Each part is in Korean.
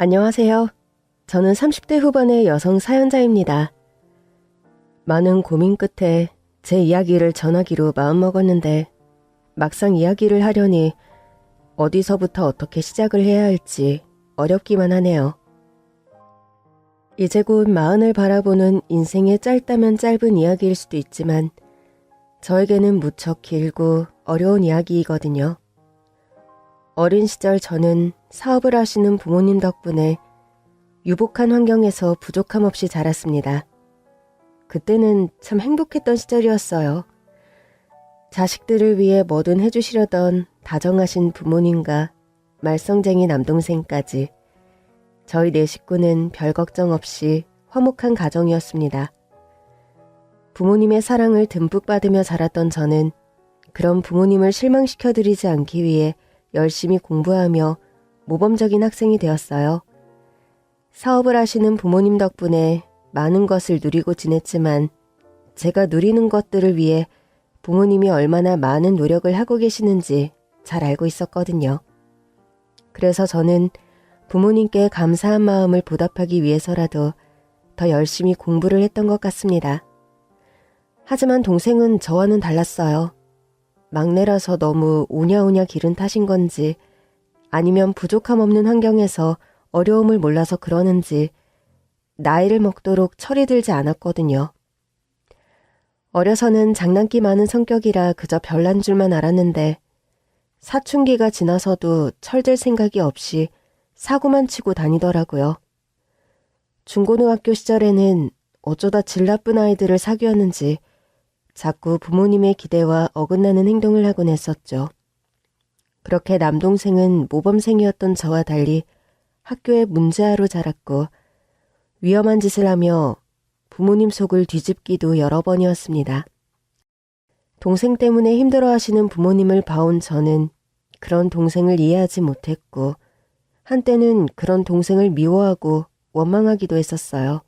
안녕하세요. 저는 30대 후반의 여성 사연자입니다. 많은 고민 끝에 제 이야기를 전하기로 마음먹었는데 막상 이야기를 하려니 어디서부터 어떻게 시작을 해야 할지 어렵기만 하네요. 이제 곧 마흔을 바라보는 인생의 짧다면 짧은 이야기일 수도 있지만 저에게는 무척 길고 어려운 이야기이거든요. 어린 시절 저는 사업을 하시는 부모님 덕분에 유복한 환경에서 부족함 없이 자랐습니다. 그때는 참 행복했던 시절이었어요. 자식들을 위해 뭐든 해주시려던 다정하신 부모님과 말썽쟁이 남동생까지 저희 네 식구는 별 걱정 없이 화목한 가정이었습니다. 부모님의 사랑을 듬뿍 받으며 자랐던 저는 그런 부모님을 실망시켜드리지 않기 위해 열심히 공부하며 모범적인 학생이 되었어요. 사업을 하시는 부모님 덕분에 많은 것을 누리고 지냈지만 제가 누리는 것들을 위해 부모님이 얼마나 많은 노력을 하고 계시는지 잘 알고 있었거든요. 그래서 저는 부모님께 감사한 마음을 보답하기 위해서라도 더 열심히 공부를 했던 것 같습니다. 하지만 동생은 저와는 달랐어요. 막내라서 너무 오냐오냐 기른 탓인 건지 아니면 부족함 없는 환경에서 어려움을 몰라서 그러는지 나이를 먹도록 철이 들지 않았거든요. 어려서는 장난기 많은 성격이라 그저 별난 줄만 알았는데 사춘기가 지나서도 철들 생각이 없이 사고만 치고 다니더라고요. 중고등학교 시절에는 어쩌다 질 나쁜 아이들을 사귀었는지 자꾸 부모님의 기대와 어긋나는 행동을 하곤 했었죠. 그렇게 남동생은 모범생이었던 저와 달리 학교에 문제아로 자랐고 위험한 짓을 하며 부모님 속을 뒤집기도 여러 번이었습니다. 동생 때문에 힘들어하시는 부모님을 봐온 저는 그런 동생을 이해하지 못했고 한때는 그런 동생을 미워하고 원망하기도 했었어요.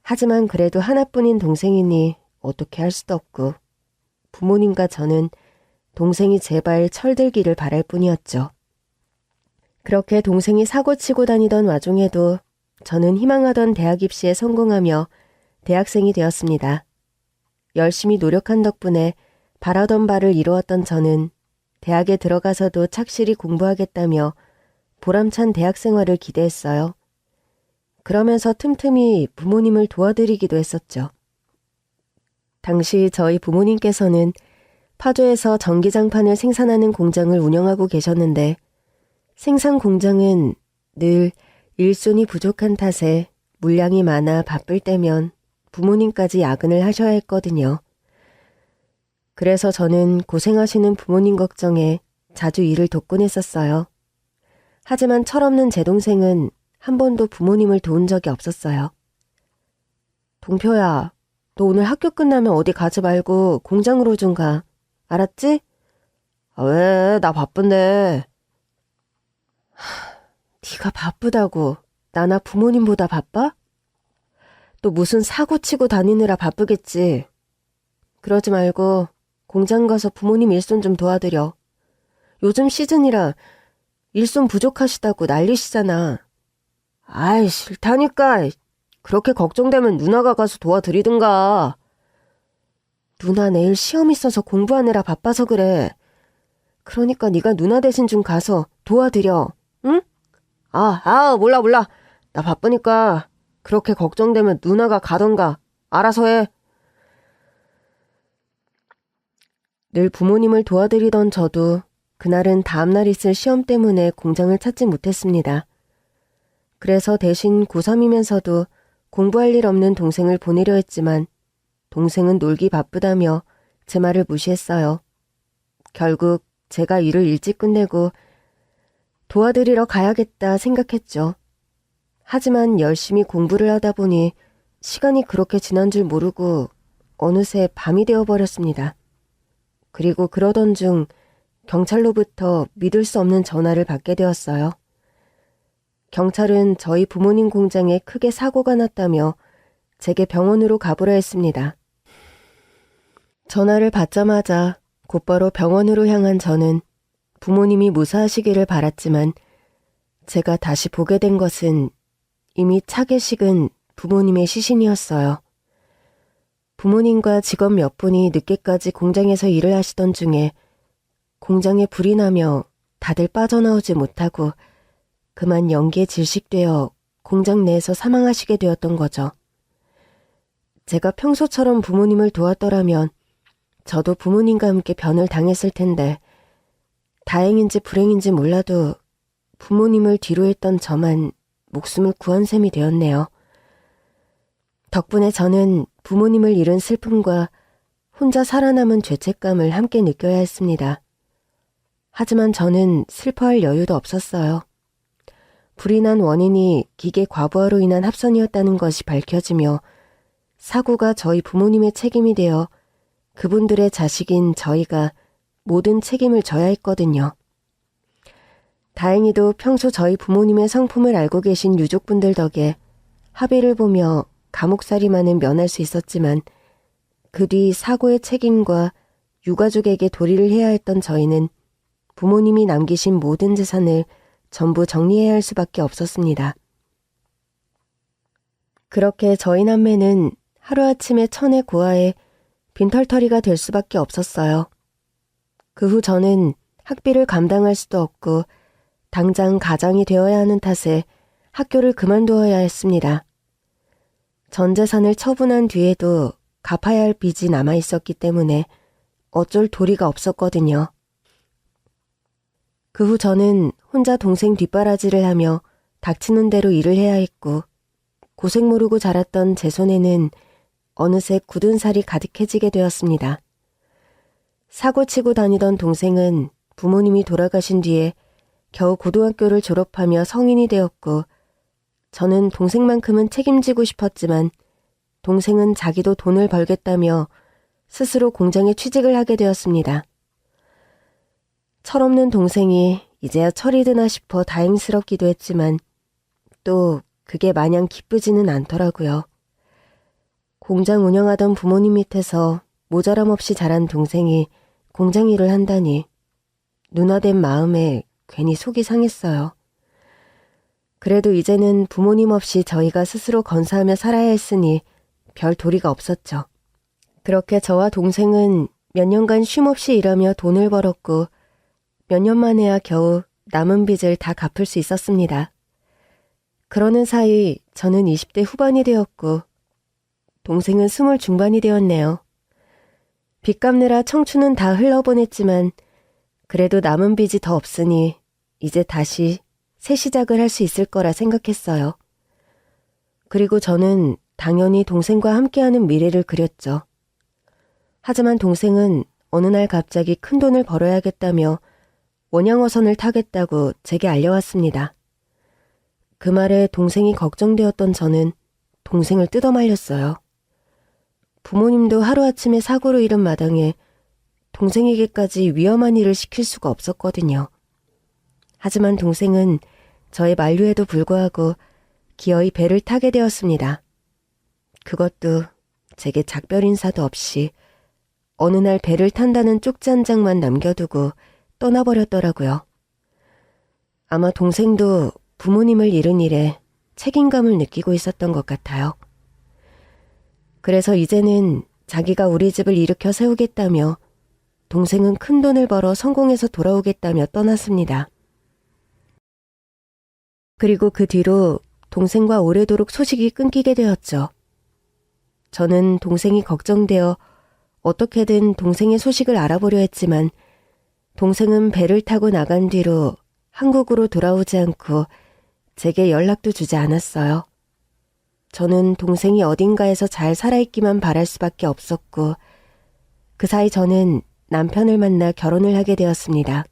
하지만 그래도 하나뿐인 동생이니 어떻게 할 수도 없고 부모님과 저는 동생이 제발 철들기를 바랄 뿐이었죠. 그렇게 동생이 사고치고 다니던 와중에도 저는 희망하던 대학 입시에 성공하며 대학생이 되었습니다. 열심히 노력한 덕분에 바라던 바를 이루었던 저는 대학에 들어가서도 착실히 공부하겠다며 보람찬 대학 생활을 기대했어요. 그러면서 틈틈이 부모님을 도와드리기도 했었죠. 당시 저희 부모님께서는 파주에서 전기장판을 생산하는 공장을 운영하고 계셨는데 생산 공장은 늘 일손이 부족한 탓에 물량이 많아 바쁠 때면 부모님까지 야근을 하셔야 했거든요. 그래서 저는 고생하시는 부모님 걱정에 자주 일을 돕곤 했었어요. 하지만 철없는 제 동생은 한 번도 부모님을 도운 적이 없었어요. 동표야, 너 오늘 학교 끝나면 어디 가지 말고 공장으로 좀 가. 알았지? 아, 왜? 나 바쁜데. 네가 바쁘다고 나나 부모님보다 바빠? 또 무슨 사고 치고 다니느라 바쁘겠지. 그러지 말고 공장 가서 부모님 일손 좀 도와드려. 요즘 시즌이라 일손 부족하시다고 난리시잖아. 아이, 싫다니까. 그렇게 걱정되면 누나가 가서 도와드리든가. 누나 내일 시험 있어서 공부하느라 바빠서 그래. 그러니까 네가 누나 대신 좀 가서 도와드려. 응? 몰라. 나 바쁘니까 그렇게 걱정되면 누나가 가던가. 알아서 해. 늘 부모님을 도와드리던 저도 그날은 다음날 있을 시험 때문에 공장을 찾지 못했습니다. 그래서 대신 고3이면서도 공부할 일 없는 동생을 보내려 했지만 동생은 놀기 바쁘다며 제 말을 무시했어요. 결국 제가 일을 일찍 끝내고 도와드리러 가야겠다 생각했죠. 하지만 열심히 공부를 하다 보니 시간이 그렇게 지난 줄 모르고 어느새 밤이 되어버렸습니다. 그리고 그러던 중 경찰로부터 믿을 수 없는 전화를 받게 되었어요. 경찰은 저희 부모님 공장에 크게 사고가 났다며 제게 병원으로 가보라 했습니다. 전화를 받자마자 곧바로 병원으로 향한 저는 부모님이 무사하시기를 바랐지만 제가 다시 보게 된 것은 이미 차게 식은 부모님의 시신이었어요. 부모님과 직원 몇 분이 늦게까지 공장에서 일을 하시던 중에 공장에 불이 나며 다들 빠져나오지 못하고 그만 연기에 질식되어 공장 내에서 사망하시게 되었던 거죠. 제가 평소처럼 부모님을 도왔더라면 저도 부모님과 함께 변을 당했을 텐데 다행인지 불행인지 몰라도 부모님을 뒤로 했던 저만 목숨을 구한 셈이 되었네요. 덕분에 저는 부모님을 잃은 슬픔과 혼자 살아남은 죄책감을 함께 느껴야 했습니다. 하지만 저는 슬퍼할 여유도 없었어요. 불이 난 원인이 기계 과부하로 인한 합선이었다는 것이 밝혀지며 사고가 저희 부모님의 책임이 되어 그분들의 자식인 저희가 모든 책임을 져야 했거든요. 다행히도 평소 저희 부모님의 성품을 알고 계신 유족분들 덕에 합의를 보며 감옥살이만은 면할 수 있었지만 그 뒤 사고의 책임과 유가족에게 도리를 해야 했던 저희는 부모님이 남기신 모든 재산을 전부 정리해야 할 수밖에 없었습니다. 그렇게 저희 남매는 하루아침에 천의 고아에 빈털터리가 될 수밖에 없었어요. 그 후 저는 학비를 감당할 수도 없고 당장 가장이 되어야 하는 탓에 학교를 그만두어야 했습니다. 전 재산을 처분한 뒤에도 갚아야 할 빚이 남아있었기 때문에 어쩔 도리가 없었거든요. 그 후 저는 혼자 동생 뒷바라지를 하며 닥치는 대로 일을 해야 했고 고생 모르고 자랐던 제 손에는 어느새 굳은 살이 가득해지게 되었습니다. 사고치고 다니던 동생은 부모님이 돌아가신 뒤에 겨우 고등학교를 졸업하며 성인이 되었고 저는 동생만큼은 책임지고 싶었지만 동생은 자기도 돈을 벌겠다며 스스로 공장에 취직을 하게 되었습니다. 철없는 동생이 이제야 철이 드나 싶어 다행스럽기도 했지만 또 그게 마냥 기쁘지는 않더라고요. 공장 운영하던 부모님 밑에서 모자람 없이 자란 동생이 공장 일을 한다니 누나된 마음에 괜히 속이 상했어요. 그래도 이제는 부모님 없이 저희가 스스로 건사하며 살아야 했으니 별 도리가 없었죠. 그렇게 저와 동생은 몇 년간 쉼없이 일하며 돈을 벌었고 몇 년 만에야 겨우 남은 빚을 다 갚을 수 있었습니다. 그러는 사이 저는 20대 후반이 되었고 동생은 20 중반이 되었네요. 빚 갚느라 청춘은 다 흘러보냈지만 그래도 남은 빚이 더 없으니 이제 다시 새 시작을 할 수 있을 거라 생각했어요. 그리고 저는 당연히 동생과 함께하는 미래를 그렸죠. 하지만 동생은 어느 날 갑자기 큰 돈을 벌어야겠다며 원양어선을 타겠다고 제게 알려왔습니다. 그 말에 동생이 걱정되었던 저는 동생을 뜯어말렸어요. 부모님도 하루아침에 사고로 잃은 마당에 동생에게까지 위험한 일을 시킬 수가 없었거든요. 하지만 동생은 저의 만류에도 불구하고 기어이 배를 타게 되었습니다. 그것도 제게 작별 인사도 없이 어느 날 배를 탄다는 쪽지 한 장만 남겨두고 떠나버렸더라고요. 아마 동생도 부모님을 잃은 일에 책임감을 느끼고 있었던 것 같아요. 그래서 이제는 자기가 우리 집을 일으켜 세우겠다며 동생은 큰 돈을 벌어 성공해서 돌아오겠다며 떠났습니다. 그리고 그 뒤로 동생과 오래도록 소식이 끊기게 되었죠. 저는 동생이 걱정되어 어떻게든 동생의 소식을 알아보려 했지만 동생은 배를 타고 나간 뒤로 한국으로 돌아오지 않고 제게 연락도 주지 않았어요. 저는 동생이 어딘가에서 잘 살아있기만 바랄 수밖에 없었고 그 사이 저는 남편을 만나 결혼을 하게 되었습니다.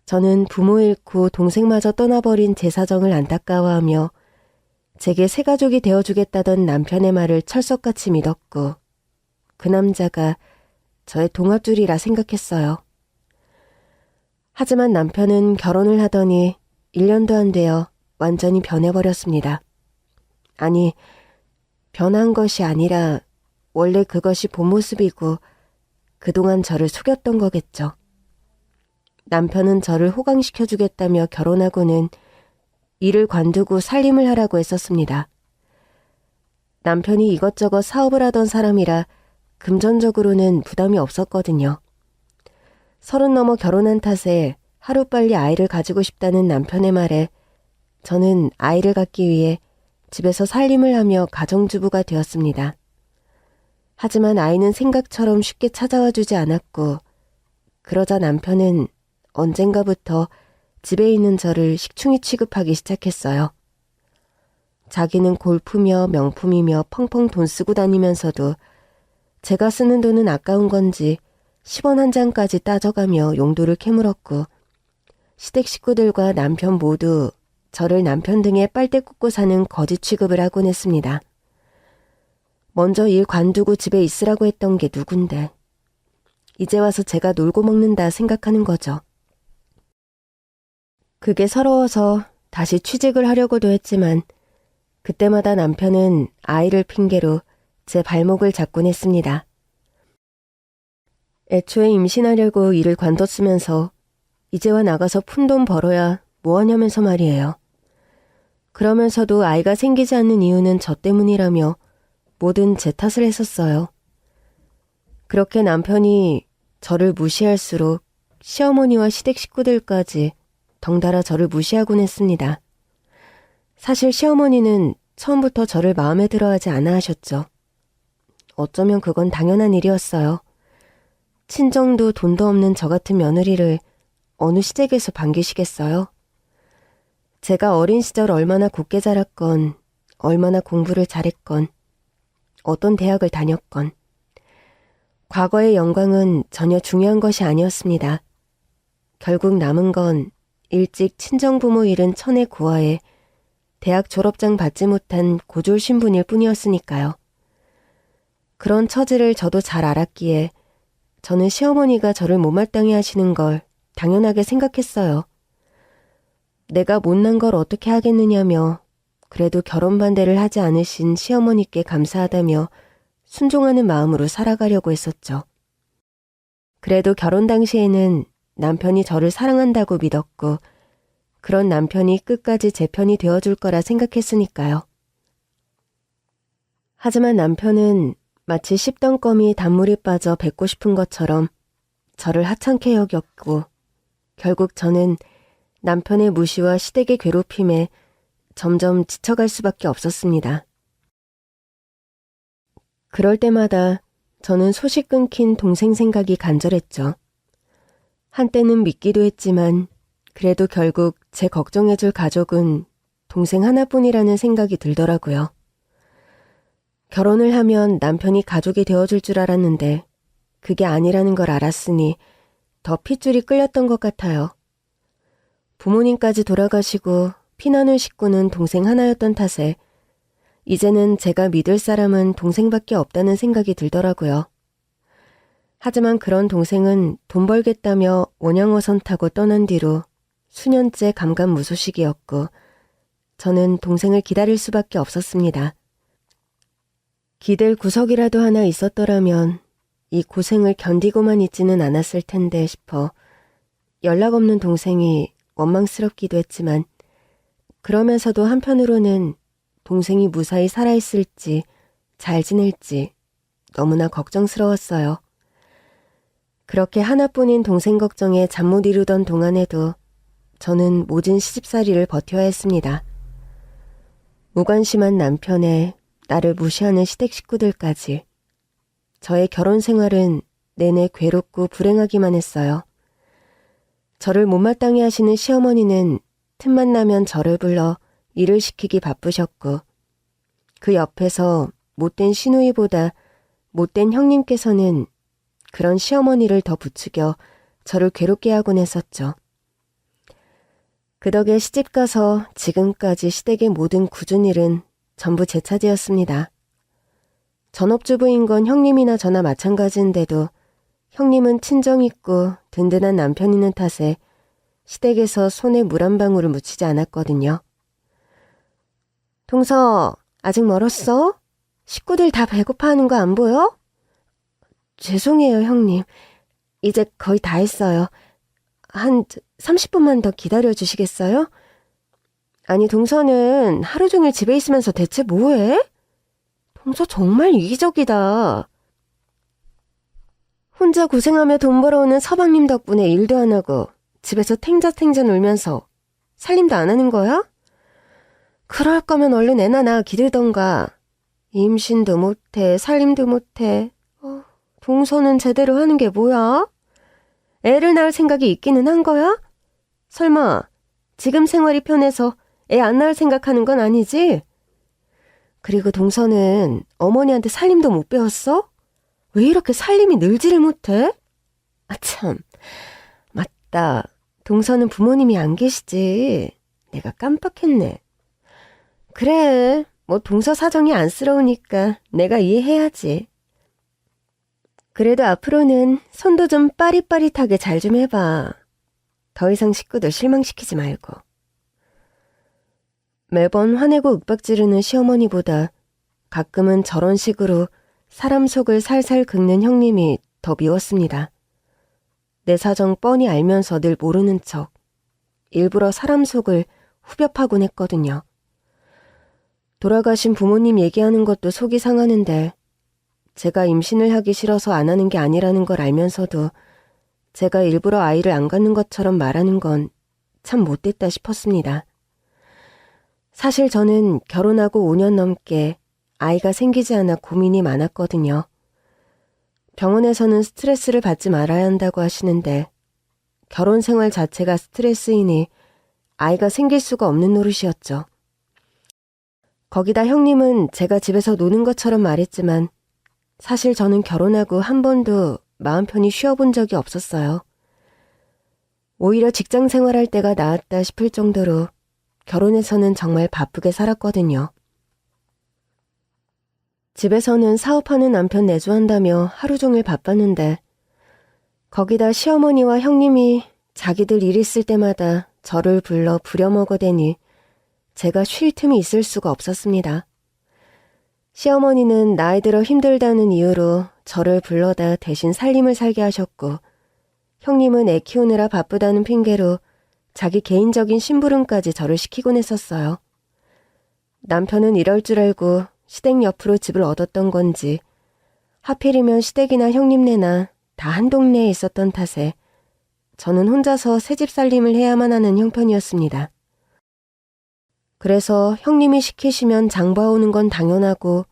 저는 부모 잃고 동생마저 떠나버린 제 사정을 안타까워하며 제게 새 가족이 되어주겠다던 남편의 말을 철석같이 믿었고 그 남자가 저의 동아줄이라 생각했어요. 하지만 남편은 결혼을 하더니 1년도 안 되어 완전히 변해버렸습니다. 아니, 변한 것이 아니라 원래 그것이 본 모습이고 그동안 저를 속였던 거겠죠. 남편은 저를 호강시켜주겠다며 결혼하고는 일을 관두고 살림을 하라고 했었습니다. 남편이 이것저것 사업을 하던 사람이라 금전적으로는 부담이 없었거든요. 30 넘어 결혼한 탓에 하루빨리 아이를 가지고 싶다는 남편의 말에 저는 아이를 갖기 위해 집에서 살림을 하며 가정주부가 되었습니다. 하지만 아이는 생각처럼 쉽게 찾아와 주지 않았고, 그러자 남편은 언젠가부터 집에 있는 저를 식충이 취급하기 시작했어요. 자기는 골프며 명품이며 펑펑 돈 쓰고 다니면서도 제가 쓰는 돈은 아까운 건지 10원 한 장까지 따져가며 용도를 캐물었고, 시댁 식구들과 남편 모두 저를 남편 등에 빨대 꽂고 사는 거지 취급을 하곤 했습니다. 먼저 일 관두고 집에 있으라고 했던 게 누군데. 이제 와서 제가 놀고 먹는다 생각하는 거죠. 그게 서러워서 다시 취직을 하려고도 했지만 그때마다 남편은 아이를 핑계로 제 발목을 잡곤 했습니다. 애초에 임신하려고 일을 관뒀으면서 이제와 나가서 푼돈 벌어야 뭐하냐면서 말이에요. 그러면서도 아이가 생기지 않는 이유는 저 때문이라며 뭐든 제 탓을 했었어요. 그렇게 남편이 저를 무시할수록 시어머니와 시댁 식구들까지 덩달아 저를 무시하곤 했습니다. 사실 시어머니는 처음부터 저를 마음에 들어하지 않아 하셨죠. 어쩌면 그건 당연한 일이었어요. 친정도 돈도 없는 저 같은 며느리를 어느 시댁에서 반기시겠어요? 제가 어린 시절 얼마나 곱게 자랐건, 얼마나 공부를 잘했건, 어떤 대학을 다녔건, 과거의 영광은 전혀 중요한 것이 아니었습니다. 결국 남은 건 일찍 친정부모 잃은 천의 고아에 대학 졸업장 받지 못한 고졸 신분일 뿐이었으니까요. 그런 처지를 저도 잘 알았기에 저는 시어머니가 저를 못마땅해 하시는 걸 당연하게 생각했어요. 내가 못난 걸 어떻게 하겠느냐며 그래도 결혼 반대를 하지 않으신 시어머니께 감사하다며 순종하는 마음으로 살아가려고 했었죠. 그래도 결혼 당시에는 남편이 저를 사랑한다고 믿었고 그런 남편이 끝까지 제 편이 되어줄 거라 생각했으니까요. 하지만 남편은 마치 씹던 껌이 단물이 빠져 뱉고 싶은 것처럼 저를 하찮게 여겼고 결국 저는 남편의 무시와 시댁의 괴롭힘에 점점 지쳐갈 수밖에 없었습니다. 그럴 때마다 저는 소식 끊긴 동생 생각이 간절했죠. 한때는 믿기도 했지만 그래도 결국 제 걱정해줄 가족은 동생 하나뿐이라는 생각이 들더라고요. 결혼을 하면 남편이 가족이 되어줄 줄 알았는데 그게 아니라는 걸 알았으니 더 핏줄이 끌렸던 것 같아요. 부모님까지 돌아가시고 피나는 식구는 동생 하나였던 탓에 이제는 제가 믿을 사람은 동생밖에 없다는 생각이 들더라고요. 하지만 그런 동생은 돈 벌겠다며 원양어선 타고 떠난 뒤로 수년째 감감무소식이었고 저는 동생을 기다릴 수밖에 없었습니다. 기댈 구석이라도 하나 있었더라면 이 고생을 견디고만 있지는 않았을 텐데 싶어 연락 없는 동생이 원망스럽기도 했지만 그러면서도 한편으로는 동생이 무사히 살아있을지 잘 지낼지 너무나 걱정스러웠어요. 그렇게 하나뿐인 동생 걱정에 잠 못 이루던 동안에도 저는 모진 시집살이를 버텨야 했습니다. 무관심한 남편에 나를 무시하는 시댁 식구들까지 저의 결혼 생활은 내내 괴롭고 불행하기만 했어요. 저를 못마땅해 하시는 시어머니는 틈만 나면 저를 불러 일을 시키기 바쁘셨고 그 옆에서 못된 시누이보다 못된 형님께서는 그런 시어머니를 더 부추겨 저를 괴롭게 하곤 했었죠. 그 덕에 시집가서 지금까지 시댁의 모든 굳은 일은 전부 제 차지였습니다. 전업주부인 건 형님이나 저나 마찬가지인데도 형님은 친정 있고 든든한 남편 있는 탓에 시댁에서 손에 물 한 방울을 묻히지 않았거든요. 동서, 아직 멀었어? 식구들 다 배고파하는 거 안 보여? 죄송해요, 형님. 이제 거의 다 했어요. 한 30분만 더 기다려 주시겠어요? 아니, 동서는 하루 종일 집에 있으면서 대체 뭐해? 동서 정말 이기적이다. 혼자 고생하며 돈 벌어오는 서방님 덕분에 일도 안 하고 집에서 탱자탱자 놀면서 살림도 안 하는 거야? 그럴 거면 얼른 애나 낳아 기르던가. 임신도 못해, 살림도 못해. 동서는 제대로 하는 게 뭐야? 애를 낳을 생각이 있기는 한 거야? 설마 지금 생활이 편해서 애 안 낳을 생각하는 건 아니지? 그리고 동서는 어머니한테 살림도 못 배웠어? 왜 이렇게 살림이 늘지를 못해? 아 참, 맞다. 동서는 부모님이 안 계시지. 내가 깜빡했네. 그래, 뭐 동서 사정이 안쓰러우니까 내가 이해해야지. 그래도 앞으로는 손도 좀 빠릿빠릿하게 잘 좀 해봐. 더 이상 식구들 실망시키지 말고. 매번 화내고 윽박 지르는 시어머니보다 가끔은 저런 식으로 사람 속을 살살 긁는 형님이 더 미웠습니다. 내 사정 뻔히 알면서 늘 모르는 척 일부러 사람 속을 후벼 파곤 했거든요. 돌아가신 부모님 얘기하는 것도 속이 상하는데 제가 임신을 하기 싫어서 안 하는 게 아니라는 걸 알면서도 제가 일부러 아이를 안 갖는 것처럼 말하는 건 참 못됐다 싶었습니다. 사실 저는 결혼하고 5년 넘게 아이가 생기지 않아 고민이 많았거든요. 병원에서는 스트레스를 받지 말아야 한다고 하시는데 결혼 생활 자체가 스트레스이니 아이가 생길 수가 없는 노릇이었죠. 거기다 형님은 제가 집에서 노는 것처럼 말했지만 사실 저는 결혼하고 한 번도 마음 편히 쉬어본 적이 없었어요. 오히려 직장 생활할 때가 나았다 싶을 정도로 결혼해서는 정말 바쁘게 살았거든요. 집에서는 사업하는 남편 내조한다며 하루 종일 바빴는데 거기다 시어머니와 형님이 자기들 일 있을 때마다 저를 불러 부려먹어대니 제가 쉴 틈이 있을 수가 없었습니다. 시어머니는 나이 들어 힘들다는 이유로 저를 불러다 대신 살림을 살게 하셨고 형님은 애 키우느라 바쁘다는 핑계로 자기 개인적인 심부름까지 저를 시키곤 했었어요. 남편은 이럴 줄 알고 시댁 옆으로 집을 얻었던 건지 하필이면 시댁이나 형님네나 다 한 동네에 있었던 탓에 저는 혼자서 새집 살림을 해야만 하는 형편이었습니다. 그래서 형님이 시키시면 장 봐오는 건 당연하고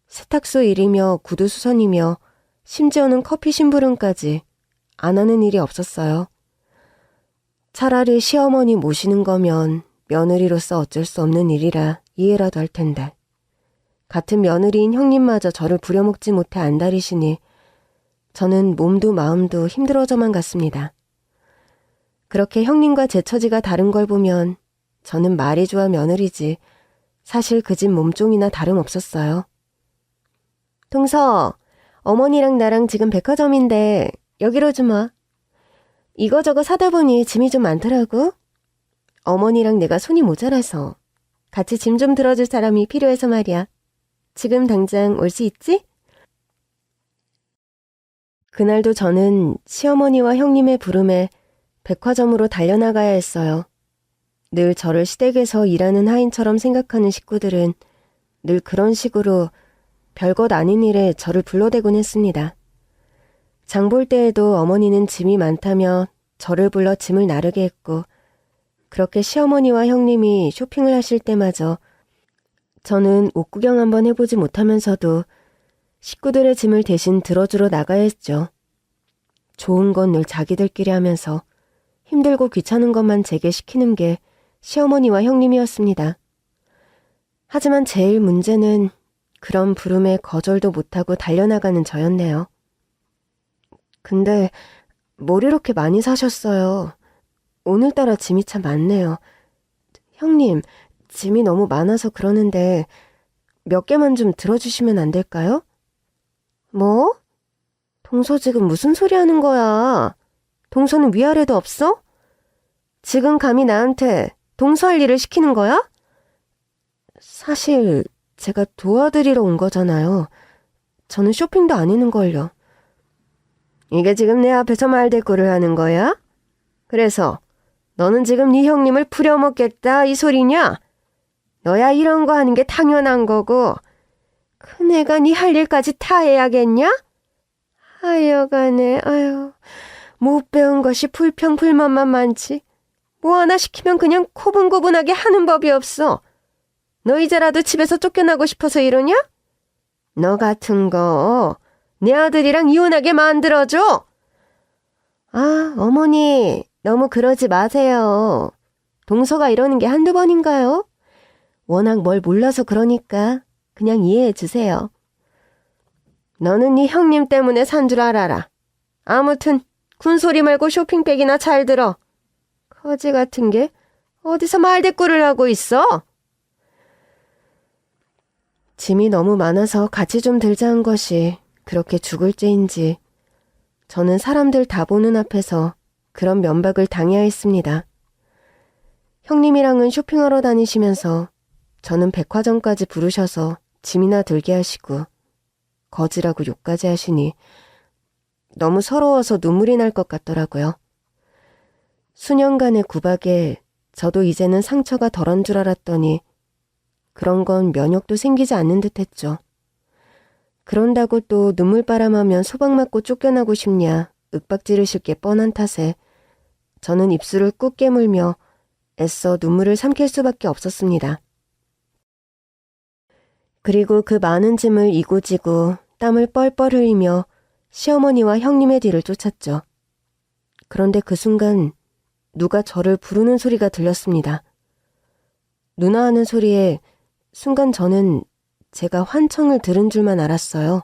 세탁소 일이며 구두 수선이며 심지어는 커피 심부름까지 안 하는 일이 없었어요. 차라리 시어머니 모시는 거면 며느리로서 어쩔 수 없는 일이라 이해라도 할 텐데 같은 며느리인 형님마저 저를 부려먹지 못해 안달이시니 저는 몸도 마음도 힘들어져만 갔습니다. 그렇게 형님과 제 처지가 다른 걸 보면 저는 말이 좋아 며느리지 사실 그 집 몸종이나 다름없었어요. 동서, 어머니랑 나랑 지금 백화점인데 여기로 좀 와. 이거저거 사다 보니 짐이 좀 많더라고. 어머니랑 내가 손이 모자라서 같이 짐 좀 들어줄 사람이 필요해서 말이야. 지금 당장 올 수 있지? 그날도 저는 시어머니와 형님의 부름에 백화점으로 달려나가야 했어요. 늘 저를 시댁에서 일하는 하인처럼 생각하는 식구들은 늘 그런 식으로 별것 아닌 일에 저를 불러대곤 했습니다. 장 볼 때에도 어머니는 짐이 많다며 저를 불러 짐을 나르게 했고 그렇게 시어머니와 형님이 쇼핑을 하실 때마저 저는 옷 구경 한번 해보지 못하면서도 식구들의 짐을 대신 들어주러 나가야 했죠. 좋은 건 늘 자기들끼리 하면서 힘들고 귀찮은 것만 제게 시키는 게 시어머니와 형님이었습니다. 하지만 제일 문제는 그런 부름에 거절도 못하고 달려나가는 저였네요. 근데 뭘 이렇게 많이 사셨어요? 오늘따라 짐이 참 많네요. 형님, 짐이 너무 많아서 그러는데 몇 개만 좀 들어주시면 안 될까요? 뭐? 동서 지금 무슨 소리 하는 거야? 동서는 위아래도 없어? 지금 감히 나한테 동서 할 일을 시키는 거야? 사실 제가 도와드리러 온 거잖아요. 저는 쇼핑도 아니는걸요. 이게 지금 내 앞에서 말대꾸를 하는 거야? 그래서 너는 지금 네 형님을 부려먹겠다 이 소리냐? 너야 이런 거 하는 게 당연한 거고 큰애가 네 할 일까지 다 해야겠냐? 하여간에 아유 못 배운 것이 불평불만만 많지. 뭐 하나 시키면 그냥 고분고분하게 하는 법이 없어. 너 이제라도 집에서 쫓겨나고 싶어서 이러냐? 너 같은 거 내 아들이랑 이혼하게 만들어줘. 아, 어머니 너무 그러지 마세요. 동서가 이러는 게 한두 번인가요? 워낙 뭘 몰라서 그러니까 그냥 이해해 주세요. 너는 네 형님 때문에 산 줄 알아라. 아무튼 군소리 말고 쇼핑백이나 잘 들어. 거지 같은 게 어디서 말대꾸를 하고 있어? 짐이 너무 많아서 같이 좀 들자 한 것이 그렇게 죽을 죄인지 저는 사람들 다 보는 앞에서 그런 면박을 당해야 했습니다. 형님이랑은 쇼핑하러 다니시면서 저는 백화점까지 부르셔서 짐이나 들게 하시고 거지라고 욕까지 하시니 너무 서러워서 눈물이 날 것 같더라고요. 수년간의 구박에 저도 이제는 상처가 덜한 줄 알았더니 그런 건 면역도 생기지 않는 듯 했죠. 그런다고 또 눈물바람하면 소박 맞고 쫓겨나고 싶냐 윽박 지르실 게 뻔한 탓에 저는 입술을 꾹 깨물며 애써 눈물을 삼킬 수밖에 없었습니다. 그리고 그 많은 짐을 이고지고 땀을 뻘뻘 흘리며 시어머니와 형님의 뒤를 쫓았죠. 그런데 그 순간 누가 저를 부르는 소리가 들렸습니다. 누나 하는 소리에 순간 저는 제가 환청을 들은 줄만 알았어요.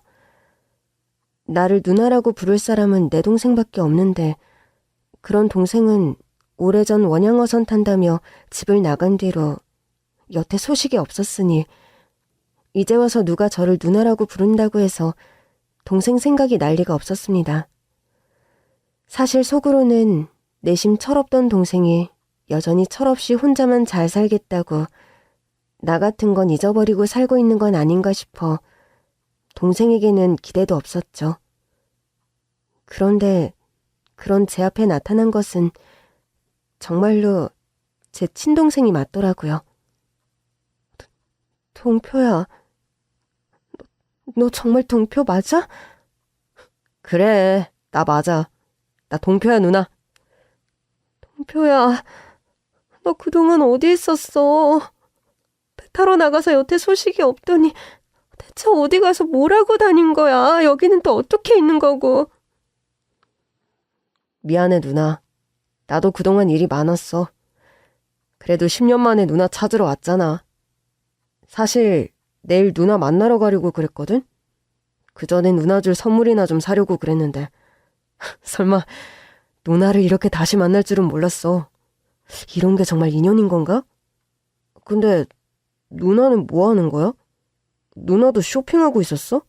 나를 누나라고 부를 사람은 내 동생밖에 없는데 그런 동생은 오래전 원양어선 탄다며 집을 나간 뒤로 여태 소식이 없었으니 이제 와서 누가 저를 누나라고 부른다고 해서 동생 생각이 날 리가 없었습니다. 사실 속으로는 내심 철없던 동생이 여전히 철없이 혼자만 잘 살겠다고 나 같은 건 잊어버리고 살고 있는 건 아닌가 싶어 동생에게는 기대도 없었죠. 그런데 그런 제 앞에 나타난 것은 정말로 제 친동생이 맞더라고요. 동표야, 너 정말 동표 맞아? 그래, 나 맞아. 나 동표야, 누나. 동표야, 너 그동안 어디 있었어? 배 타러 나가서 여태 소식이 없더니 대체 어디 가서 뭘 하고 다닌 거야? 여기는 또 어떻게 있는 거고? 미안해, 누나. 나도 그동안 일이 많았어. 그래도 10년 만에 누나 찾으러 왔잖아. 사실 내일 누나 만나러 가려고 그랬거든? 그전에 누나 줄 선물이나 좀 사려고 그랬는데 설마 누나를 이렇게 다시 만날 줄은 몰랐어. 이런 게 정말 인연인 건가? 근데 누나는 뭐 하는 거야? 누나도 쇼핑하고 있었어?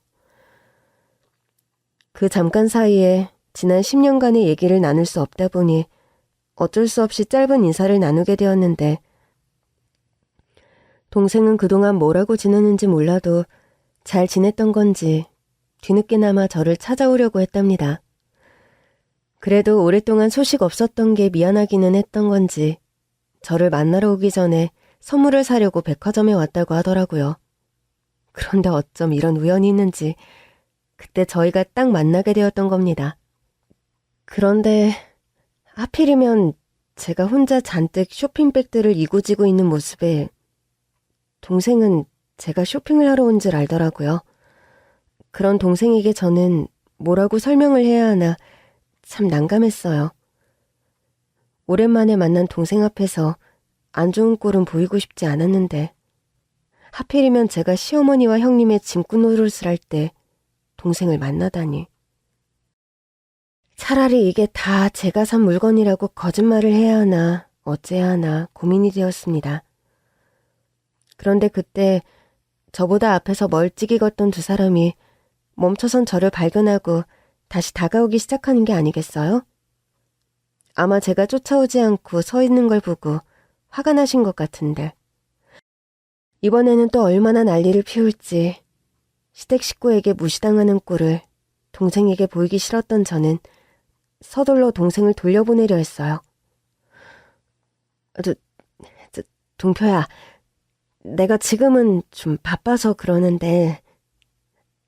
그 잠깐 사이에 지난 10년간의 얘기를 나눌 수 없다 보니 어쩔 수 없이 짧은 인사를 나누게 되었는데 동생은 그동안 뭐라고 지냈는지 몰라도 잘 지냈던 건지 뒤늦게나마 저를 찾아오려고 했답니다. 그래도 오랫동안 소식 없었던 게 미안하기는 했던 건지 저를 만나러 오기 전에 선물을 사려고 백화점에 왔다고 하더라고요. 그런데 어쩜 이런 우연이 있는지 그때 저희가 딱 만나게 되었던 겁니다. 그런데 하필이면 제가 혼자 잔뜩 쇼핑백들을 이고지고 있는 모습에 동생은 제가 쇼핑을 하러 온 줄 알더라고요. 그런 동생에게 저는 뭐라고 설명을 해야 하나 참 난감했어요. 오랜만에 만난 동생 앞에서 안 좋은 꼴은 보이고 싶지 않았는데 하필이면 제가 시어머니와 형님의 짐꾼 노릇을 할 때 동생을 만나다니. 차라리 이게 다 제가 산 물건이라고 거짓말을 해야 하나 어째야 하나 고민이 되었습니다. 그런데 그때 저보다 앞에서 멀찍이 걷던 두 사람이 멈춰선 저를 발견하고 다시 다가오기 시작하는 게 아니겠어요? 아마 제가 쫓아오지 않고 서 있는 걸 보고 화가 나신 것 같은데 이번에는 또 얼마나 난리를 피울지 시댁 식구에게 무시당하는 꼴을 동생에게 보이기 싫었던 저는 서둘러 동생을 돌려보내려 했어요. 저, 동표야, 내가 지금은 좀 바빠서 그러는데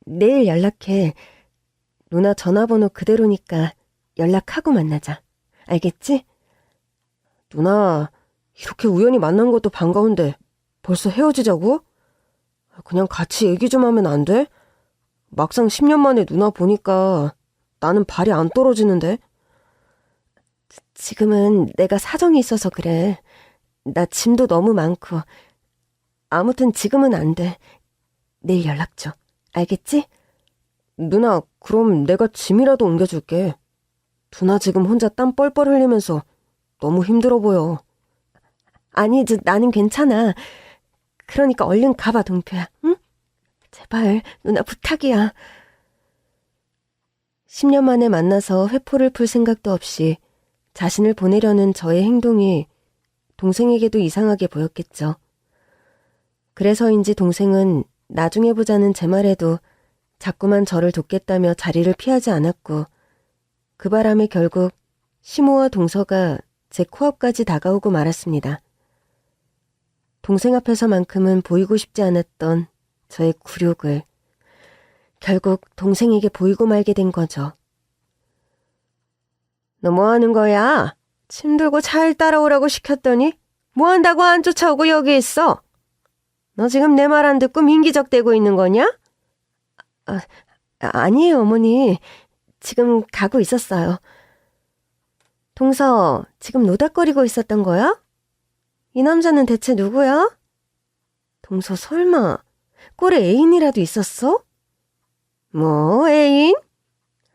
내일 연락해. 누나 전화번호 그대로니까 연락하고 만나자. 알겠지? 누나, 이렇게 우연히 만난 것도 반가운데 벌써 헤어지자고? 그냥 같이 얘기 좀 하면 안 돼? 막상 10년 만에 누나 보니까 나는 발이 안 떨어지는데. 지금은 내가 사정이 있어서 그래. 나 짐도 너무 많고. 아무튼 지금은 안 돼. 내일 연락 줘. 알겠지? 누나, 그럼 내가 짐이라도 옮겨줄게. 누나 지금 혼자 땀 뻘뻘 흘리면서 너무 힘들어 보여. 아니, 나는 괜찮아. 그러니까 얼른 가봐, 동표야. 응? 제발, 누나 부탁이야. 10년 만에 만나서 회포를 풀 생각도 없이 자신을 보내려는 저의 행동이 동생에게도 이상하게 보였겠죠. 그래서인지 동생은 나중에 보자는 제 말에도 자꾸만 저를 돕겠다며 자리를 피하지 않았고, 그 바람에 결국 시모와 동서가 제 코앞까지 다가오고 말았습니다. 동생 앞에서만큼은 보이고 싶지 않았던 저의 굴욕을 결국 동생에게 보이고 말게 된 거죠. 너 뭐 하는 거야? 짐 들고 잘 따라오라고 시켰더니 뭐 한다고 안 쫓아오고 여기 있어? 너 지금 내 말 안 듣고 민기적대고 있는 거냐? 아니에요, 어머니. 지금 가고 있었어요. 동서, 지금 노닥거리고 있었던 거야? 이 남자는 대체 누구야? 동서, 설마 꼴에 애인이라도 있었어? 뭐, 애인?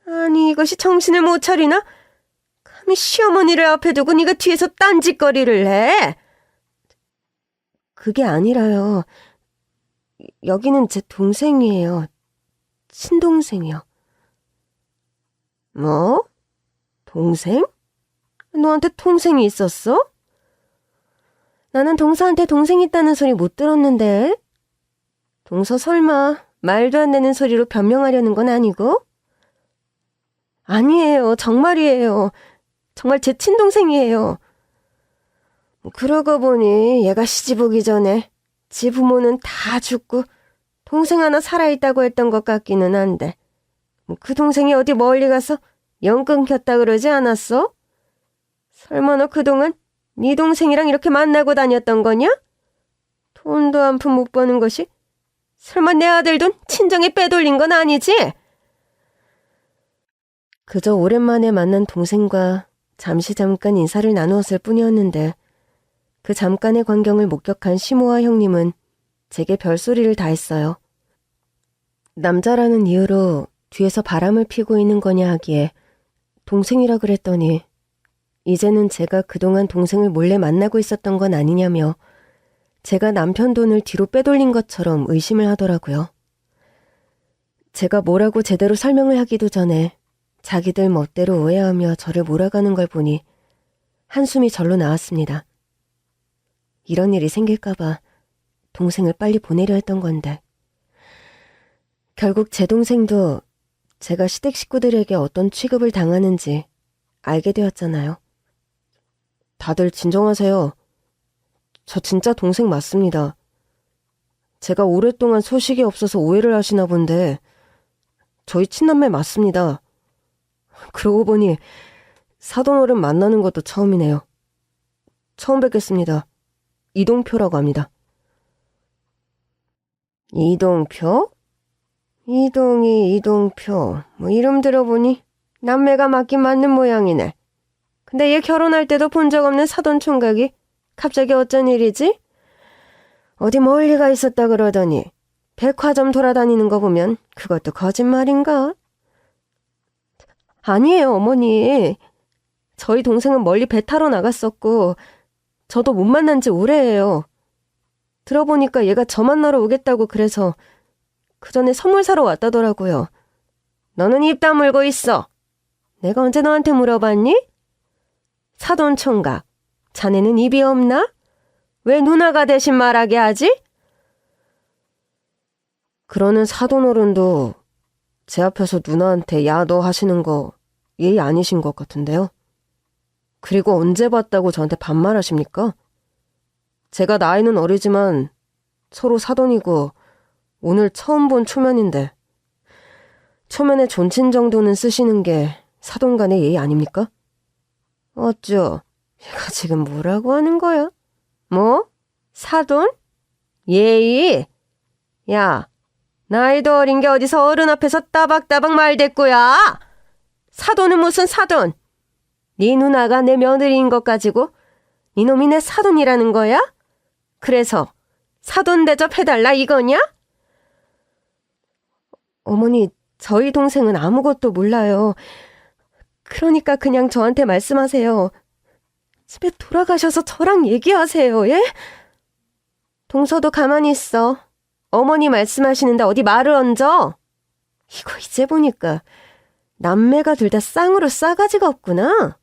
아니, 이것이 정신을 못 차리나? 감히 시어머니를 앞에 두고 네가 뒤에서 딴짓거리를 해? 그게 아니라요. 여기는 제 동생이에요. 친동생이요. 뭐? 동생? 너한테 동생이 있었어? 나는 동서한테 동생 있다는 소리 못 들었는데. 동서 설마 말도 안 되는 소리로 변명하려는 건 아니고? 아니에요. 정말이에요. 정말 제 친동생이에요. 그러고 보니 얘가 시집 오기 전에 지 부모는 다 죽고 동생 하나 살아있다고 했던 것 같기는 한데, 그 동생이 어디 멀리 가서 연 끊겼다 그러지 않았어? 설마 너 그동안 네 동생이랑 이렇게 만나고 다녔던 거냐? 돈도 한 푼 못 버는 것이 설마 내 아들 돈 친정에 빼돌린 건 아니지? 그저 오랜만에 만난 동생과 잠깐 인사를 나누었을 뿐이었는데, 그 잠깐의 광경을 목격한 시모와 형님은 제게 별소리를 다 했어요. 남자라는 이유로 뒤에서 바람을 피고 있는 거냐 하기에 동생이라 그랬더니 이제는 제가 그동안 동생을 몰래 만나고 있었던 건 아니냐며 제가 남편 돈을 뒤로 빼돌린 것처럼 의심을 하더라고요. 제가 뭐라고 제대로 설명을 하기도 전에 자기들 멋대로 오해하며 저를 몰아가는 걸 보니 한숨이 절로 나왔습니다. 이런 일이 생길까봐 동생을 빨리 보내려 했던 건데, 결국 제 동생도 제가 시댁 식구들에게 어떤 취급을 당하는지 알게 되었잖아요. 다들 진정하세요. 저 진짜 동생 맞습니다. 제가 오랫동안 소식이 없어서 오해를 하시나 본데 저희 친남매 맞습니다. 그러고 보니 사돈어른 만나는 것도 처음이네요. 처음 뵙겠습니다. 이동표라고 합니다. 이동표? 이동표. 뭐 이름 들어보니 남매가 맞긴 맞는 모양이네. 근데 얘 결혼할 때도 본 적 없는 사돈 총각이 갑자기 어쩐 일이지? 어디 멀리 가 있었다 그러더니 백화점 돌아다니는 거 보면 그것도 거짓말인가? 아니에요, 어머니. 저희 동생은 멀리 배 타러 나갔었고 저도 못 만난 지 오래예요. 들어보니까 얘가 저 만나러 오겠다고 그래서 그 전에 선물 사러 왔다더라고요. 너는 입 다물고 있어. 내가 언제 너한테 물어봤니? 사돈 총각, 자네는 입이 없나? 왜 누나가 대신 말하게 하지? 그러는 사돈어른도 제 앞에서 누나한테 야 너 하시는 거 예의 아니신 것 같은데요. 그리고 언제 봤다고 저한테 반말하십니까? 제가 나이는 어리지만 서로 사돈이고 오늘 처음 본 초면인데 초면에 존친 정도는 쓰시는 게 사돈 간의 예의 아닙니까? 어쭈, 얘가 지금 뭐라고 하는 거야? 뭐? 사돈? 예의? 야, 나이도 어린 게 어디서 어른 앞에서 따박따박 말대꾸야? 사돈은 무슨 사돈? 네 누나가 내 며느리인 것 가지고 이놈이 내 사돈이라는 거야? 그래서 사돈 대접해달라 이거냐? 어머니, 저희 동생은 아무것도 몰라요. 그러니까 그냥 저한테 말씀하세요. 집에 돌아가셔서 저랑 얘기하세요, 예? 동서도 가만히 있어. 어머니 말씀하시는데 어디 말을 얹어? 이거 이제 보니까 남매가 둘 다 쌍으로 싸가지가 없구나.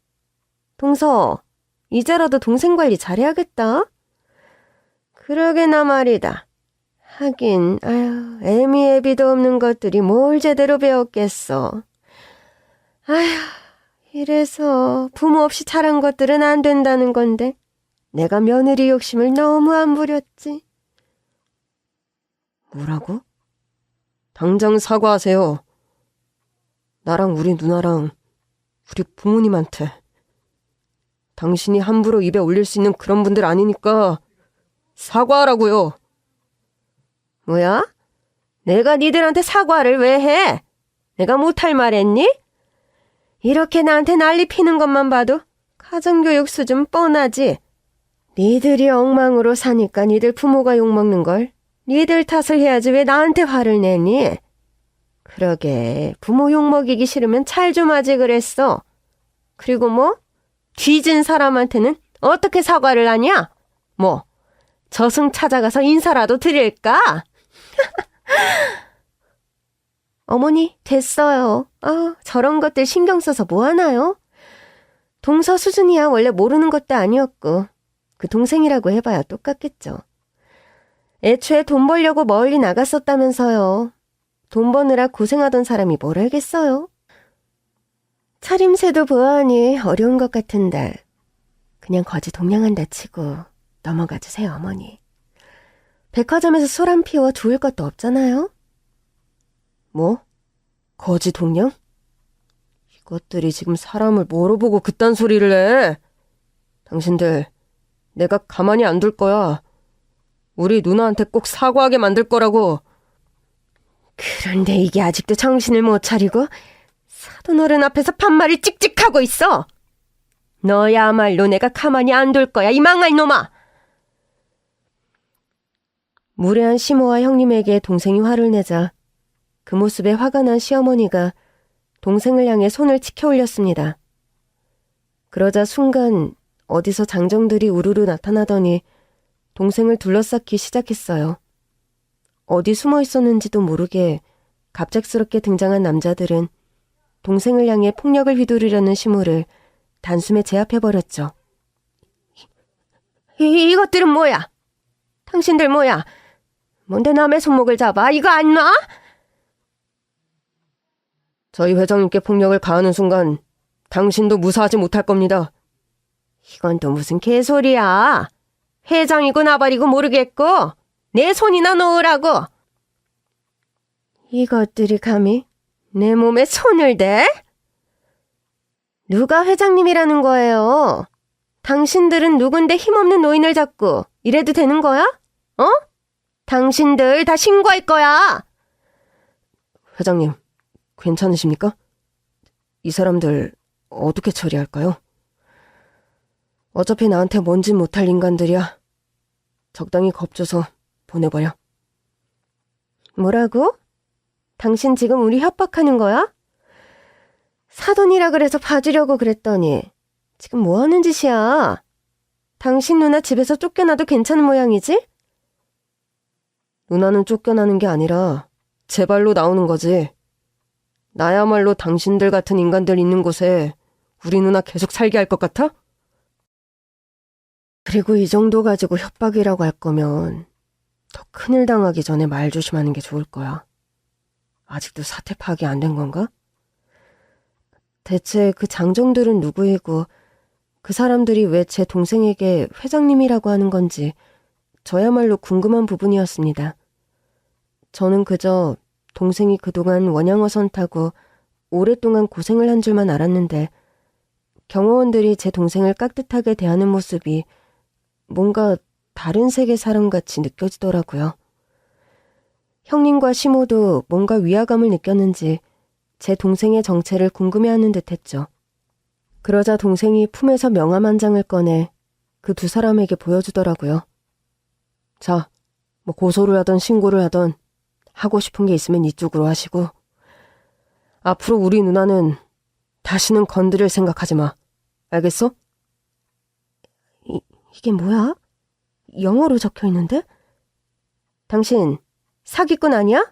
동서, 이제라도 동생 관리 잘해야겠다. 그러게나 말이다. 하긴, 아휴, 애미애비도 없는 것들이 뭘 제대로 배웠겠어. 아휴, 이래서 부모 없이 자란 것들은 안 된다는 건데 내가 며느리 욕심을 너무 안 부렸지. 뭐라고? 당장 사과하세요. 나랑 우리 누나랑 우리 부모님한테. 당신이 함부로 입에 올릴 수 있는 그런 분들 아니니까 사과하라고요. 뭐야? 내가 니들한테 사과를 왜 해? 내가 못할 말 했니? 이렇게 나한테 난리 피는 것만 봐도 가정교육 수준 뻔하지. 니들이 엉망으로 사니까 니들 부모가 욕먹는 걸 니들 탓을 해야지 왜 나한테 화를 내니? 그러게 부모 욕먹이기 싫으면 찰 좀 하지 그랬어. 그리고 뭐? 뒤진 사람한테는 어떻게 사과를 하냐? 뭐 저승 찾아가서 인사라도 드릴까? 어머니, 됐어요. 저런 것들 신경 써서 뭐 하나요? 동서 수준이야 원래 모르는 것도 아니었고 그 동생이라고 해봐야 똑같겠죠. 애초에 돈 벌려고 멀리 나갔었다면서요. 돈 버느라 고생하던 사람이 뭘 알겠어요? 차림새도 보아하니 어려운 것 같은데 그냥 거지 동냥한다 치고 넘어가 주세요, 어머니. 백화점에서 술 한 피워 좋을 것도 없잖아요? 뭐? 거지 동냥? 이것들이 지금 사람을 뭐로 보고 그딴 소리를 해? 당신들, 내가 가만히 안 둘 거야. 우리 누나한테 꼭 사과하게 만들 거라고. 그런데 이게 아직도 정신을 못 차리고 사돈 어른 앞에서 반말을 찍찍하고 있어. 너야말로 내가 가만히 안 둘 거야, 이 망할 놈아. 무례한 시모와 형님에게 동생이 화를 내자 그 모습에 화가 난 시어머니가 동생을 향해 손을 치켜 올렸습니다. 그러자 순간 어디서 장정들이 우르르 나타나더니 동생을 둘러싸기 시작했어요. 어디 숨어 있었는지도 모르게 갑작스럽게 등장한 남자들은 동생을 향해 폭력을 휘두르려는 시모를 단숨에 제압해버렸죠. 이것들은 뭐야? 당신들 뭐야? 뭔데 남의 손목을 잡아? 이거 안 놔? 저희 회장님께 폭력을 가하는 순간 당신도 무사하지 못할 겁니다. 이건 또 무슨 개소리야. 회장이고 나발이고 모르겠고 내 손이나 놓으라고. 이것들이 감히 내 몸에 손을 대? 누가 회장님이라는 거예요? 당신들은 누군데 힘없는 노인을 잡고 이래도 되는 거야? 어? 당신들 다 신고할 거야. 회장님, 괜찮으십니까? 이 사람들 어떻게 처리할까요? 어차피 나한테 뭔지 못할 인간들이야. 적당히 겁줘서 보내버려. 뭐라고? 당신 지금 우리 협박하는 거야? 사돈이라 그래서 봐주려고 그랬더니 지금 뭐 하는 짓이야? 당신 누나 집에서 쫓겨나도 괜찮은 모양이지? 누나는 쫓겨나는 게 아니라 제 발로 나오는 거지. 나야말로 당신들 같은 인간들 있는 곳에 우리 누나 계속 살게 할 것 같아? 그리고 이 정도 가지고 협박이라고 할 거면 더 큰일 당하기 전에 말 조심하는 게 좋을 거야. 아직도 사태 파악이 안 된 건가? 대체 그 장정들은 누구이고 그 사람들이 왜 제 동생에게 회장님이라고 하는 건지 저야말로 궁금한 부분이었습니다. 저는 그저 동생이 그동안 원양어선 타고 오랫동안 고생을 한 줄만 알았는데 경호원들이 제 동생을 깍듯하게 대하는 모습이 뭔가 다른 세계 사람같이 느껴지더라고요. 형님과 시모도 뭔가 위화감을 느꼈는지 제 동생의 정체를 궁금해하는 듯했죠. 그러자 동생이 품에서 명함 한 장을 꺼내 그 두 사람에게 보여주더라고요. 자, 뭐 고소를 하던 신고를 하던 하고 싶은 게 있으면 이쪽으로 하시고 앞으로 우리 누나는 다시는 건드릴 생각하지 마. 알겠어? 이게 뭐야? 영어로 적혀 있는데? 당신 사기꾼 아니야?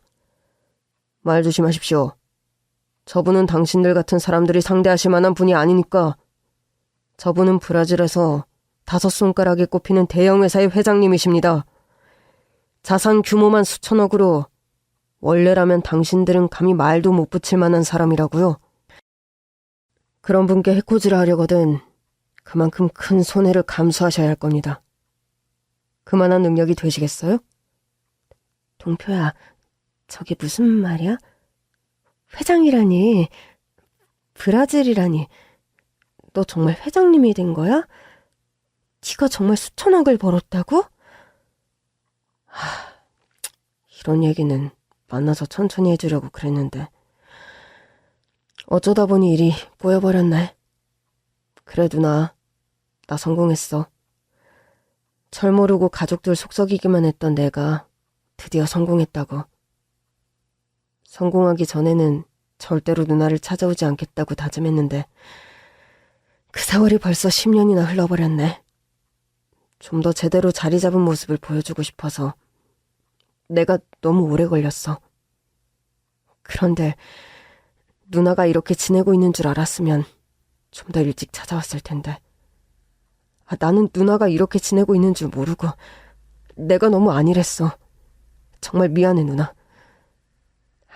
말 조심하십시오. 저분은 당신들 같은 사람들이 상대하실 만한 분이 아니니까. 저분은 브라질에서 5손가락에 꼽히는 대형 회사의 회장님이십니다. 자산 규모만 수천억으로 원래라면 당신들은 감히 말도 못 붙일 만한 사람이라고요. 그런 분께 해코지를 하려거든 그만큼 큰 손해를 감수하셔야 할 겁니다. 그만한 능력이 되시겠어요? 동표야, 저게 무슨 말이야? 회장이라니, 브라질이라니, 너 정말 회장님이 된 거야? 네가 정말 수천억을 벌었다고? 이런 얘기는 만나서 천천히 해주려고 그랬는데 어쩌다 보니 일이 꼬여버렸네. 그래 누나, 나 성공했어. 철 모르고 가족들 속썩이기만 했던 내가 드디어 성공했다고. 성공하기 전에는 절대로 누나를 찾아오지 않겠다고 다짐했는데 그 세월이 벌써 10년이나 흘러버렸네. 좀 더 제대로 자리 잡은 모습을 보여주고 싶어서 내가 너무 오래 걸렸어. 그런데 누나가 이렇게 지내고 있는 줄 알았으면 좀 더 일찍 찾아왔을 텐데. 나는 누나가 이렇게 지내고 있는 줄 모르고 내가 너무 안일했어. 정말 미안해 누나.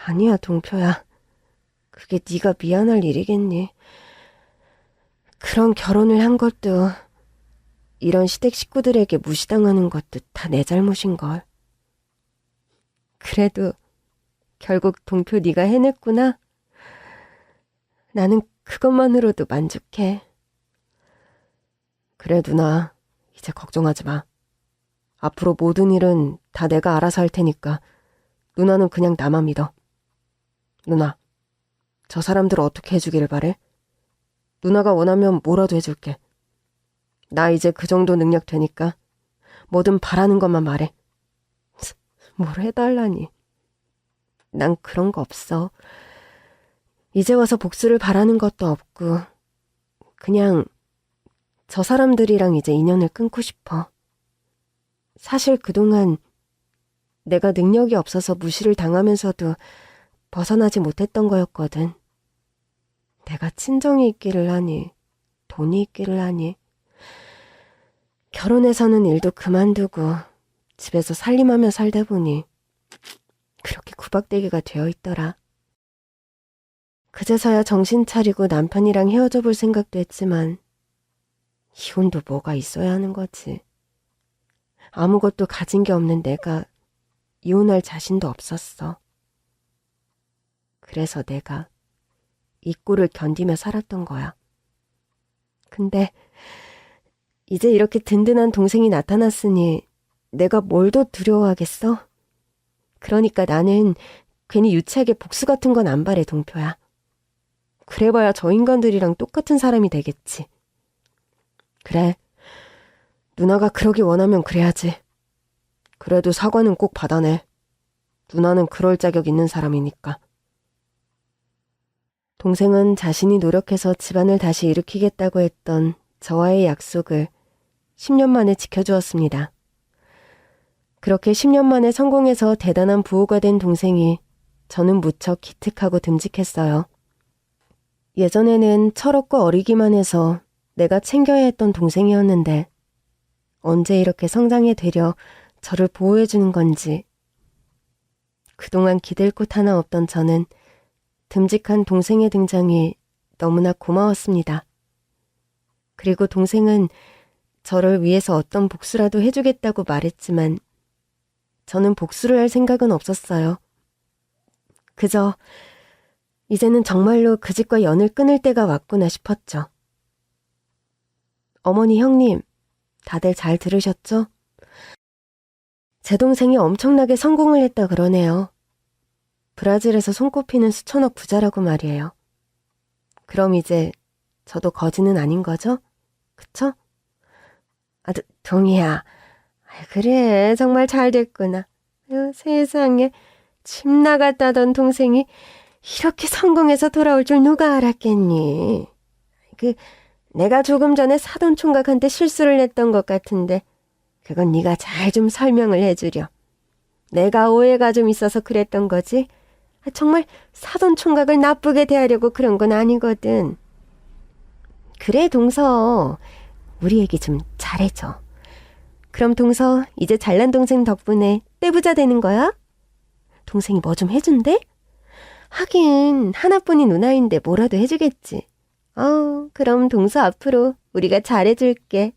아니야 동표야. 그게 네가 미안할 일이겠니. 그런 결혼을 한 것도 이런 시댁 식구들에게 무시당하는 것도 다 내 잘못인걸. 그래도 결국 동표 네가 해냈구나. 나는 그것만으로도 만족해. 그래 누나, 이제 걱정하지 마. 앞으로 모든 일은 다 내가 알아서 할 테니까 누나는 그냥 나만 믿어. 누나, 저 사람들 어떻게 해주기를 바래? 누나가 원하면 뭐라도 해줄게. 나 이제 그 정도 능력 되니까 뭐든 바라는 것만 말해. 뭘 해달라니. 난 그런 거 없어. 이제 와서 복수를 바라는 것도 없고 그냥 저 사람들이랑 이제 인연을 끊고 싶어. 사실 그동안 내가 능력이 없어서 무시를 당하면서도 벗어나지 못했던 거였거든. 내가 친정이 있기를 하니 돈이 있기를 하니 결혼해서는 일도 그만두고 집에서 살림하며 살다 보니 그렇게 구박대기가 되어 있더라. 그제서야 정신 차리고 남편이랑 헤어져 볼 생각도 했지만 이혼도 뭐가 있어야 하는 거지. 아무것도 가진 게 없는 내가 이혼할 자신도 없었어. 그래서 내가 이 꼴을 견디며 살았던 거야. 근데 이제 이렇게 든든한 동생이 나타났으니 내가 뭘 더 두려워하겠어? 그러니까 나는 괜히 유치하게 복수 같은 건 안 바래 동표야. 그래봐야 저 인간들이랑 똑같은 사람이 되겠지. 그래, 누나가 그러기 원하면 그래야지. 그래도 사과는 꼭 받아내. 누나는 그럴 자격 있는 사람이니까. 동생은 자신이 노력해서 집안을 다시 일으키겠다고 했던 저와의 약속을 10년 만에 지켜주었습니다. 그렇게 10년 만에 성공해서 대단한 부호가 된 동생이 저는 무척 기특하고 듬직했어요. 예전에는 철없고 어리기만 해서 내가 챙겨야 했던 동생이었는데 언제 이렇게 성장해 되려 저를 보호해주는 건지. 그동안 기댈 곳 하나 없던 저는 듬직한 동생의 등장이 너무나 고마웠습니다. 그리고 동생은 저를 위해서 어떤 복수라도 해주겠다고 말했지만 저는 복수를 할 생각은 없었어요. 그저 이제는 정말로 그 집과 연을 끊을 때가 왔구나 싶었죠. 어머니, 형님, 다들 잘 들으셨죠? 제 동생이 엄청나게 성공을 했다 그러네요. 브라질에서 손꼽히는 수천억 부자라고 말이에요. 그럼 이제 저도 거지는 아닌 거죠? 그쵸? 아, 동희야. 그래, 정말 잘 됐구나. 세상에, 집 나갔다던 동생이 이렇게 성공해서 돌아올 줄 누가 알았겠니? 내가 조금 전에 사돈 총각한테 실수를 했던 것 같은데 그건 네가 잘 좀 설명을 해주렴. 내가 오해가 좀 있어서 그랬던 거지. 정말 사돈 총각을 나쁘게 대하려고 그런 건 아니거든. 그래, 동서. 우리 얘기 좀 잘해줘. 그럼 동서, 이제 잘난 동생 덕분에 떼부자 되는 거야? 동생이 뭐 좀 해준대? 하긴 하나뿐인 누나인데 뭐라도 해주겠지. 그럼 동서 앞으로 우리가 잘해줄게.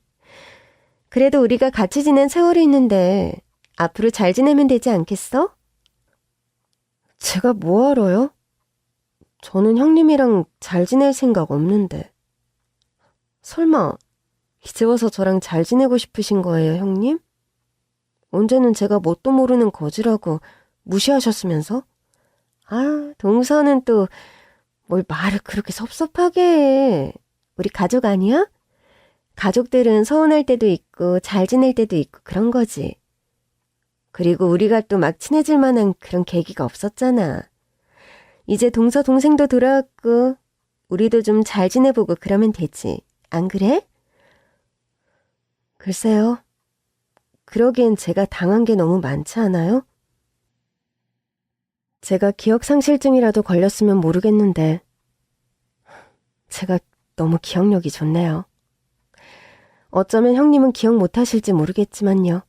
그래도 우리가 같이 지낸 세월이 있는데 앞으로 잘 지내면 되지 않겠어? 제가 뭐 알아요? 저는 형님이랑 잘 지낼 생각 없는데. 설마 이제 와서 저랑 잘 지내고 싶으신 거예요, 형님? 언제는 제가 뭣도 모르는 거지라고 무시하셨으면서? 동서는 또 뭘 말을 그렇게 섭섭하게 해. 우리 가족 아니야? 가족들은 서운할 때도 있고 잘 지낼 때도 있고 그런 거지. 그리고 우리가 또 막 친해질 만한 그런 계기가 없었잖아. 이제 동서 동생도 돌아왔고 우리도 좀 잘 지내보고 그러면 되지. 안 그래? 글쎄요. 그러기엔 제가 당한 게 너무 많지 않아요? 제가 기억상실증이라도 걸렸으면 모르겠는데 제가 너무 기억력이 좋네요. 어쩌면 형님은 기억 못하실지 모르겠지만요.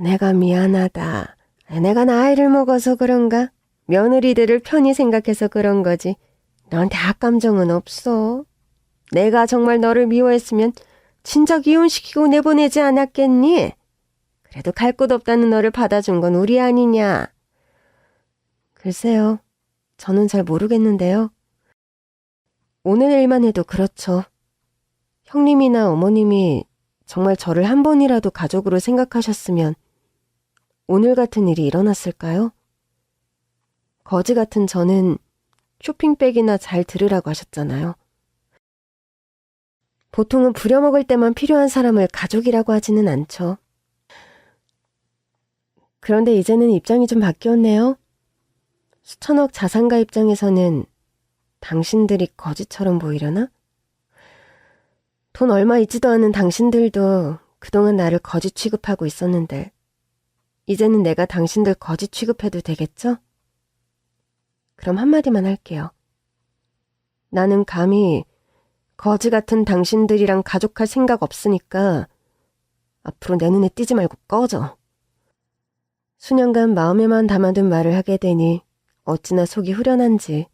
내가 미안하다. 내가 나이를 먹어서 그런가? 며느리들을 편히 생각해서 그런 거지. 너한테 악감정은 없어. 내가 정말 너를 미워했으면 진작 이혼시키고 내보내지 않았겠니? 그래도 갈 곳 없다는 너를 받아준 건 우리 아니냐? 글쎄요. 저는 잘 모르겠는데요. 오늘 일만 해도 그렇죠. 형님이나 어머님이 정말 저를 한 번이라도 가족으로 생각하셨으면 오늘 같은 일이 일어났을까요? 거지 같은 저는 쇼핑백이나 잘 들으라고 하셨잖아요. 보통은 부려먹을 때만 필요한 사람을 가족이라고 하지는 않죠. 그런데 이제는 입장이 좀 바뀌었네요. 수천억 자산가 입장에서는 당신들이 거지처럼 보이려나? 돈 얼마 있지도 않은 당신들도 그동안 나를 거지 취급하고 있었는데 이제는 내가 당신들 거지 취급해도 되겠죠? 그럼 한마디만 할게요. 나는 감히 거지 같은 당신들이랑 가족할 생각 없으니까 앞으로 내 눈에 띄지 말고 꺼져. 수년간 마음에만 담아둔 말을 하게 되니 어찌나 속이 후련한지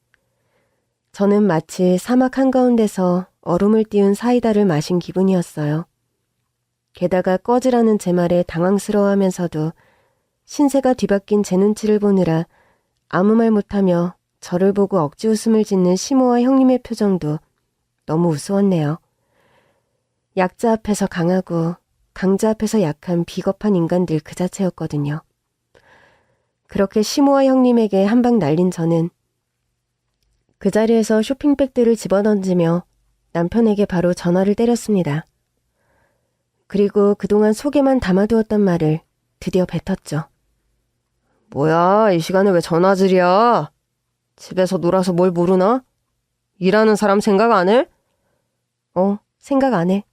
저는 마치 사막 한가운데서 얼음을 띄운 사이다를 마신 기분이었어요. 게다가 꺼지라는 제 말에 당황스러워하면서도 신세가 뒤바뀐 제 눈치를 보느라 아무 말 못하며 저를 보고 억지 웃음을 짓는 시모와 형님의 표정도 너무 우스웠네요. 약자 앞에서 강하고 강자 앞에서 약한 비겁한 인간들 그 자체였거든요. 그렇게 시모와 형님에게 한 방 날린 저는 그 자리에서 쇼핑백들을 집어던지며 남편에게 바로 전화를 때렸습니다. 그리고 그동안 속에만 담아두었던 말을 드디어 뱉었죠. 뭐야, 이 시간에 왜 전화질이야? 집에서 놀아서 뭘 모르나? 일하는 사람 생각 안 해? 생각 안 해.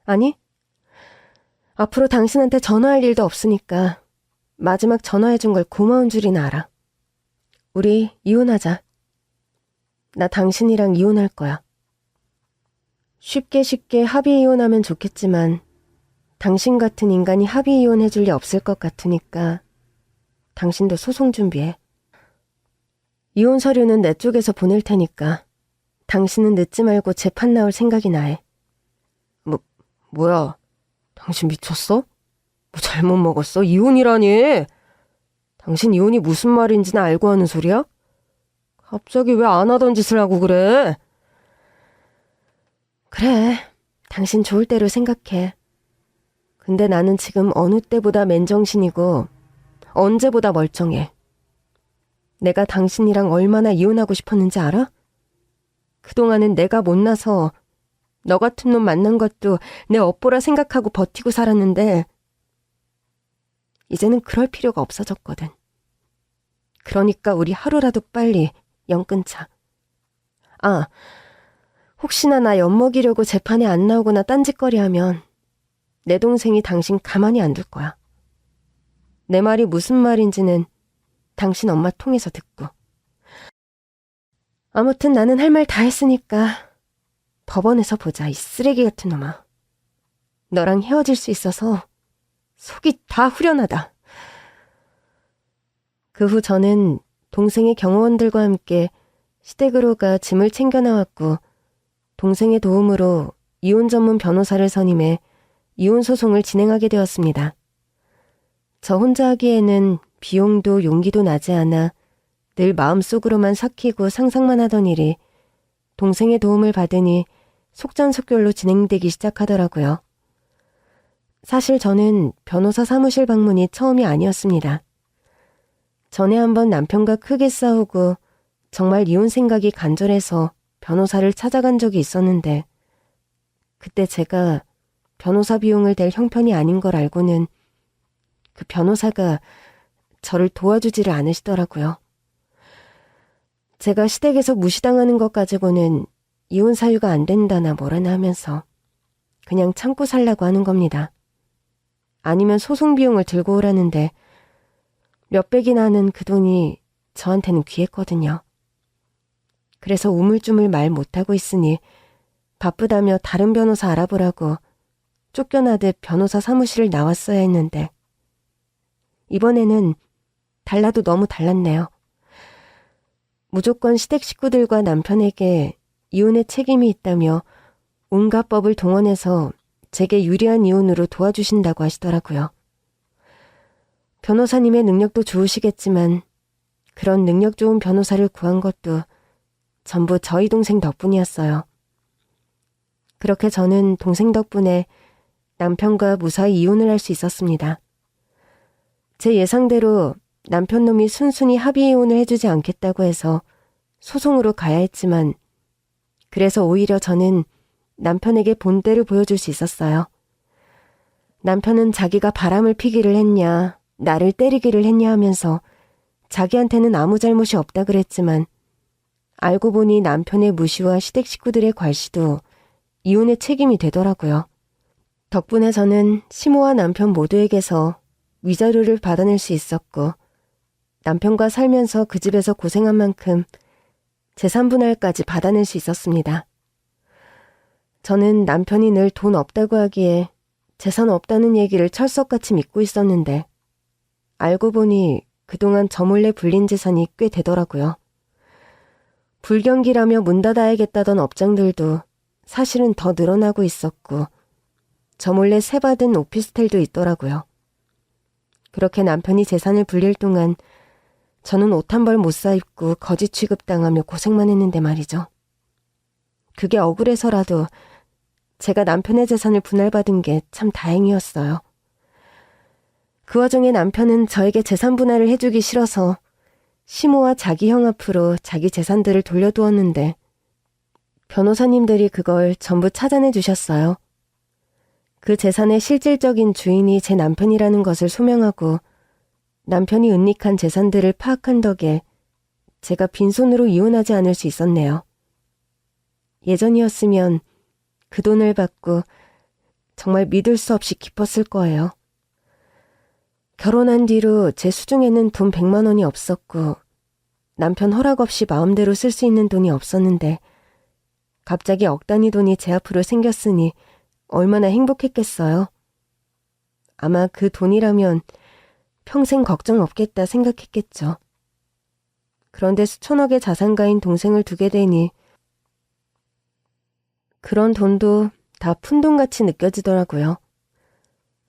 아니? 앞으로 당신한테 전화할 일도 없으니까 마지막 전화해준 걸 고마운 줄이나 알아. 우리 이혼하자. 나 당신이랑 이혼할 거야. 쉽게 합의 이혼하면 좋겠지만 당신 같은 인간이 합의 이혼해줄 리 없을 것 같으니까 당신도 소송 준비해. 이혼 서류는 내 쪽에서 보낼 테니까 당신은 늦지 말고 재판 나올 생각이나 해. 뭐야, 당신 미쳤어? 뭐 잘못 먹었어? 이혼이라니? 당신 이혼이 무슨 말인지는 알고 하는 소리야? 갑자기 왜 안 하던 짓을 하고 그래? 그래, 당신 좋을 대로 생각해. 근데 나는 지금 어느 때보다 맨정신이고 언제보다 멀쩡해. 내가 당신이랑 얼마나 이혼하고 싶었는지 알아? 그동안은 내가 못나서 너 같은 놈 만난 것도 내 업보라 생각하고 버티고 살았는데 이제는 그럴 필요가 없어졌거든. 그러니까 우리 하루라도 빨리 연 끊자. 아, 혹시나 나 엿먹이려고 재판에 안 나오거나 딴짓거리하면 내 동생이 당신 가만히 안 둘 거야. 내 말이 무슨 말인지는 당신 엄마 통해서 듣고. 아무튼 나는 할 말 다 했으니까 법원에서 보자, 이 쓰레기 같은 놈아. 너랑 헤어질 수 있어서 속이 다 후련하다. 그 후 저는 동생의 경호원들과 함께 시댁으로 가 짐을 챙겨 나왔고 동생의 도움으로 이혼 전문 변호사를 선임해 이혼 소송을 진행하게 되었습니다. 저 혼자 하기에는 비용도 용기도 나지 않아 늘 마음속으로만 삭히고 상상만 하던 일이 동생의 도움을 받으니 속전속결로 진행되기 시작하더라고요. 사실 저는 변호사 사무실 방문이 처음이 아니었습니다. 전에 한번 남편과 크게 싸우고 정말 이혼 생각이 간절해서 변호사를 찾아간 적이 있었는데 그때 제가 변호사 비용을 댈 형편이 아닌 걸 알고는 그 변호사가 저를 도와주지를 않으시더라고요. 제가 시댁에서 무시당하는 것 가지고는 이혼 사유가 안 된다나 뭐라나 하면서 그냥 참고 살라고 하는 겁니다. 아니면 소송 비용을 들고 오라는데 몇백이나 하는 그 돈이 저한테는 귀했거든요. 그래서 우물쭈물 말 못하고 있으니 바쁘다며 다른 변호사 알아보라고 쫓겨나듯 변호사 사무실을 나왔어야 했는데 이번에는 달라도 너무 달랐네요. 무조건 시댁 식구들과 남편에게 이혼의 책임이 있다며 온갖 법을 동원해서 제게 유리한 이혼으로 도와주신다고 하시더라고요. 변호사님의 능력도 좋으시겠지만 그런 능력 좋은 변호사를 구한 것도 전부 저희 동생 덕분이었어요. 그렇게 저는 동생 덕분에 남편과 무사히 이혼을 할 수 있었습니다. 제 예상대로 남편 놈이 순순히 합의 이혼을 해주지 않겠다고 해서 소송으로 가야 했지만 그래서 오히려 저는 남편에게 본때를 보여줄 수 있었어요. 남편은 자기가 바람을 피기를 했냐, 나를 때리기를 했냐 하면서 자기한테는 아무 잘못이 없다 그랬지만 알고 보니 남편의 무시와 시댁 식구들의 괄시도 이혼의 책임이 되더라고요. 덕분에 저는 시모와 남편 모두에게서 위자료를 받아낼 수 있었고 남편과 살면서 그 집에서 고생한 만큼 재산 분할까지 받아낼 수 있었습니다. 저는 남편이 늘 돈 없다고 하기에 재산 없다는 얘기를 철석같이 믿고 있었는데 알고 보니 그동안 저 몰래 불린 재산이 꽤 되더라고요. 불경기라며 문 닫아야겠다던 업장들도 사실은 더 늘어나고 있었고 저 몰래 세받은 오피스텔도 있더라고요. 그렇게 남편이 재산을 불릴 동안 저는 옷 한 벌 못 사입고 거지 취급당하며 고생만 했는데 말이죠. 그게 억울해서라도 제가 남편의 재산을 분할받은 게 참 다행이었어요. 그 와중에 남편은 저에게 재산 분할을 해주기 싫어서 시모와 자기 형 앞으로 자기 재산들을 돌려두었는데 변호사님들이 그걸 전부 찾아내 주셨어요. 그 재산의 실질적인 주인이 제 남편이라는 것을 소명하고 남편이 은닉한 재산들을 파악한 덕에 제가 빈손으로 이혼하지 않을 수 있었네요. 예전이었으면 그 돈을 받고 정말 믿을 수 없이 기뻤을 거예요. 결혼한 뒤로 제 수중에는 돈 100만 원이 없었고 남편 허락 없이 마음대로 쓸 수 있는 돈이 없었는데 갑자기 억 단위 돈이 제 앞으로 생겼으니 얼마나 행복했겠어요. 아마 그 돈이라면 평생 걱정 없겠다 생각했겠죠. 그런데 수천억의 자산가인 동생을 두게 되니 그런 돈도 다 푼돈같이 느껴지더라고요.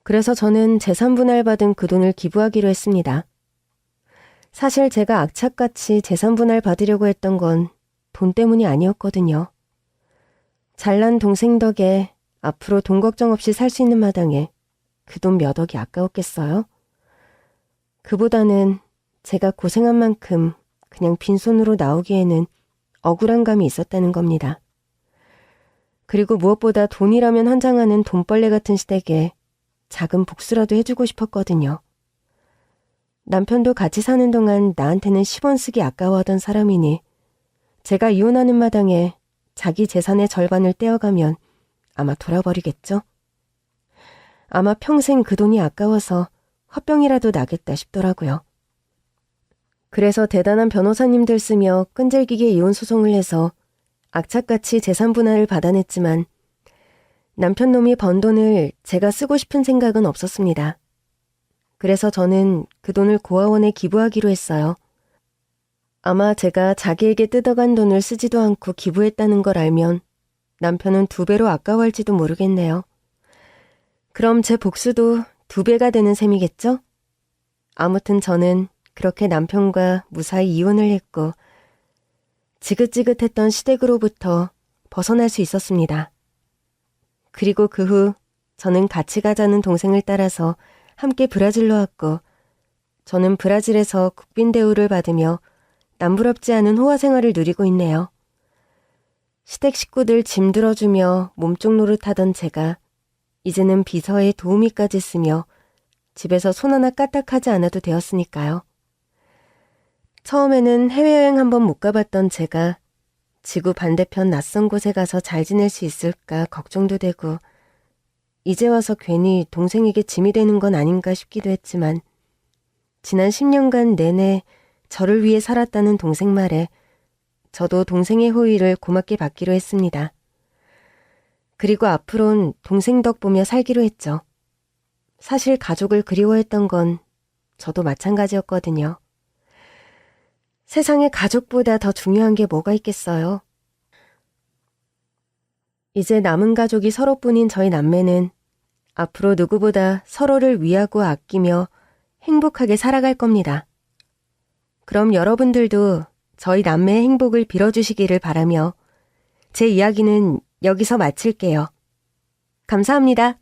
그래서 저는 재산분할 받은 그 돈을 기부하기로 했습니다. 사실 제가 악착같이 재산분할 받으려고 했던 건 돈 때문이 아니었거든요. 잘난 동생 덕에 앞으로 돈 걱정 없이 살 수 있는 마당에 그 돈 몇 억이 아까웠겠어요? 그보다는 제가 고생한 만큼 그냥 빈손으로 나오기에는 억울한 감이 있었다는 겁니다. 그리고 무엇보다 돈이라면 환장하는 돈벌레 같은 시댁에 작은 복수라도 해주고 싶었거든요. 남편도 같이 사는 동안 나한테는 10원 쓰기 아까워하던 사람이니 제가 이혼하는 마당에 자기 재산의 절반을 떼어가면 아마 돌아버리겠죠? 아마 평생 그 돈이 아까워서 화병이라도 나겠다 싶더라고요. 그래서 대단한 변호사님들 쓰며 끈질기게 이혼 소송을 해서 악착같이 재산 분할을 받아냈지만 남편 놈이 번 돈을 제가 쓰고 싶은 생각은 없었습니다. 그래서 저는 그 돈을 고아원에 기부하기로 했어요. 아마 제가 자기에게 뜯어간 돈을 쓰지도 않고 기부했다는 걸 알면 남편은 2배로 아까워할지도 모르겠네요. 그럼 제 복수도 2배가 되는 셈이겠죠? 아무튼 저는 그렇게 남편과 무사히 이혼을 했고 지긋지긋했던 시댁으로부터 벗어날 수 있었습니다. 그리고 그 후 저는 같이 가자는 동생을 따라서 함께 브라질로 왔고 저는 브라질에서 국빈 대우를 받으며 남부럽지 않은 호화 생활을 누리고 있네요. 시댁 식구들 짐 들어주며 몸쪽 노릇하던 제가 이제는 비서에 도우미까지 쓰며 집에서 손 하나 까딱하지 않아도 되었으니까요. 처음에는 해외여행 한번 못 가봤던 제가 지구 반대편 낯선 곳에 가서 잘 지낼 수 있을까 걱정도 되고 이제 와서 괜히 동생에게 짐이 되는 건 아닌가 싶기도 했지만 지난 10년간 내내 저를 위해 살았다는 동생 말에 저도 동생의 호의를 고맙게 받기로 했습니다. 그리고 앞으론 동생 덕 보며 살기로 했죠. 사실 가족을 그리워했던 건 저도 마찬가지였거든요. 세상에 가족보다 더 중요한 게 뭐가 있겠어요? 이제 남은 가족이 서로뿐인 저희 남매는 앞으로 누구보다 서로를 위하고 아끼며 행복하게 살아갈 겁니다. 그럼 여러분들도 저희 남매의 행복을 빌어주시기를 바라며 제 이야기는 여기서 마칠게요. 감사합니다.